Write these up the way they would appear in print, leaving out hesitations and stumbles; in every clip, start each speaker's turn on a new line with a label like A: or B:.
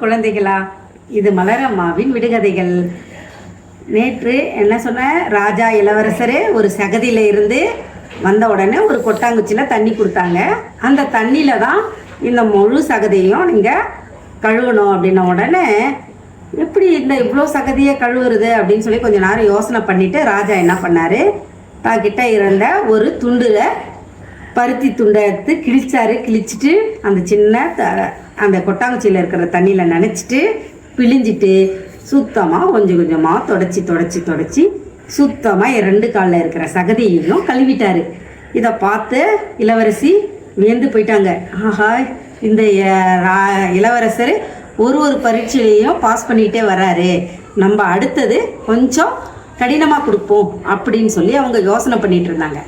A: குழந்தைகளா, இது மலரம்மாவின் விடுகதைகள். நேற்று என்ன சொன்ன, ராஜா இளவரசர் ஒரு சகதியில் இருந்து வந்த உடனே ஒரு கொட்டாங்குச்சியில் தண்ணி கொடுத்தாங்க. அந்த தண்ணியில் தான் இந்த முழு சகதியும் நீங்கள் கழுவணும் அப்படின்ன உடனே, எப்படி இந்த இவ்வளோ சகதியை கழுவுறது அப்படின்னு சொல்லி கொஞ்சம் நேரம் யோசனை பண்ணிவிட்டு ராஜா என்ன பண்ணார், தான்கிட்ட இருந்த ஒரு துண்டில் பருத்தி துண்டை எடுத்து கிழிச்சிட்டு அந்த சின்ன அந்த கொட்டாங்குச்சியில் இருக்கிற தண்ணியில் நனைச்சிட்டு பிழிஞ்சிட்டு சுத்தமாக கொஞ்சம் கொஞ்சமாக தொடச்சி சுத்தமாக 2 காலில் இருக்கிற சகதியையும் கழுவிட்டார். இதை பார்த்து இளவரசி வியந்து போயிட்டாங்க. ஆஹா, இந்த இளவரசர் ஒரு பரீட்சையிலையும் பாஸ் பண்ணிகிட்டே வராரு, நம்ம அடுத்தது கொஞ்சம் கடினமாக கொடுப்போம் அப்படின்னு சொல்லி அவங்க யோசனை பண்ணிகிட்டு இருந்தாங்க.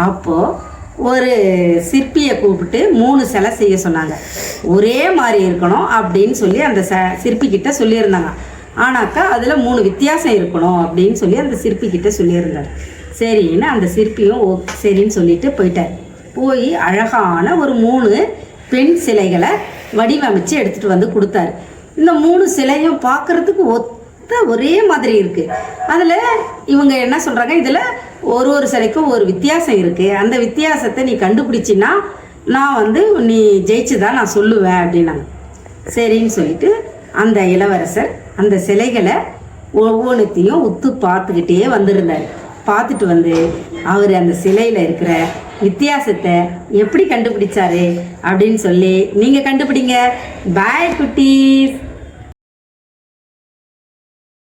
A: அப்போது ஒரு சிற்பியை கூப்பிட்டு 3 சிலை செய்ய சொன்னாங்க. ஒரே மாதிரி இருக்கணும் அப்படின்னு சொல்லி அந்த சிற்பிக்கிட்ட சொல்லியிருந்தாங்க. ஆனாக்கா அதில் 3 வித்தியாசம் இருக்கணும் அப்படின்னு சொல்லி அந்த சிற்பிக்கிட்ட சொல்லியிருந்தார். சரின்னு அந்த சிற்பியும் சரின்னு சொல்லிட்டு போயிட்டார். போய் அழகான ஒரு 3 பெண் சிலைகளை வடிவமைச்சு எடுத்துகிட்டு வந்து கொடுத்தாரு. இந்த 3 சிலையும் பார்க்குறதுக்கு ஒரே மாதிரி இருக்குது. அதில் இவங்க என்ன சொல்கிறாங்க, இதில் ஒரு சிலைக்கும் ஒரு வித்தியாசம் இருக்குது, அந்த வித்தியாசத்தை நீ கண்டுபிடிச்சின்னா நான் நீ ஜெயிச்சு தான் நான் சொல்லுவேன் அப்படின்னாங்க. சரின்னு சொல்லிட்டு அந்த இளவரசர் அந்த சிலைகளை ஒவ்வொன்றுத்தையும் உத்து பார்த்துக்கிட்டே வந்திருந்தார். பார்த்துட்டு அவர் அந்த சிலையில் இருக்கிற வித்தியாசத்தை எப்படி கண்டுபிடிச்சாரு அப்படின்னு சொல்லி நீங்கள் கண்டுபிடிங்க. பாய் குட்டீஸ்.